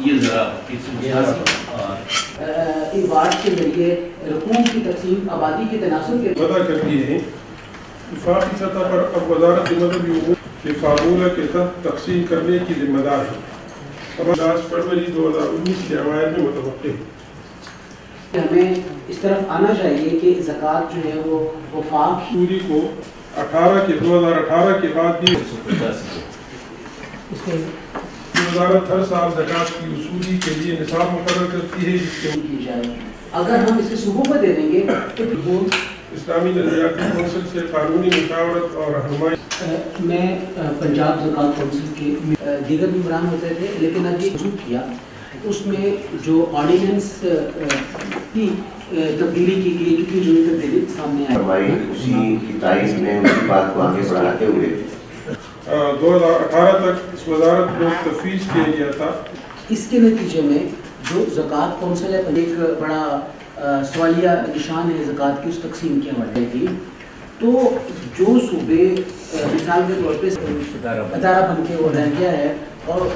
یہ ذرا وارڈ کے ذریعے رقوم کی تقسیم آبادی کے تناسب کے وضع کر دیے ہیں۔ وفاقی سطح پر اب وزارت مدنی امور کے فارمولہ کے تحت تقسیم کرنے کی ذمہ دار ہے۔ اب 10 فروری 2019 کے اوائل میں متوقع ہے۔ ہمیں اس طرف آنا چاہیے کہ زکوٰۃ جو ہے وہ وفاق سوری کو 2018 کے بعد بھی وزارت ہر سال زکوٰۃ کی وصولی کے لیے نصاب مقرر کرتی ہے، جس کے کی جائے۔ اگر ہم اسے صوبوں کو دے دیں گے تو اسلامی نظریاتی کونسل سے قانونی مشاورت اور رہنمائی۔ میں پنجاب زکوٰۃ کونسل کے دیگر ممبران ہوتے تھے، لیکن اب یہ منسوخ کیا، اس میں جو آرڈیننس کی تبدیلی کی گئی، کیونکہ جو تبدیلی سامنے آئی اسی کی تائید میں اسی بات کو آگے بڑھاتے ہوئے 2018 تک اس وزارت کو تفویض کیا گیا تھا۔ اس کے نتیجے میں جو زکوٰۃ کونسل ہے ایک بڑا سوالیہ نشان ہے زکوٰۃ کی اس تقسیم کے حوالے کی، تو جو صوبے مثال کے طور پہ ادارہ بن کے وہ رہ گیا ہے اور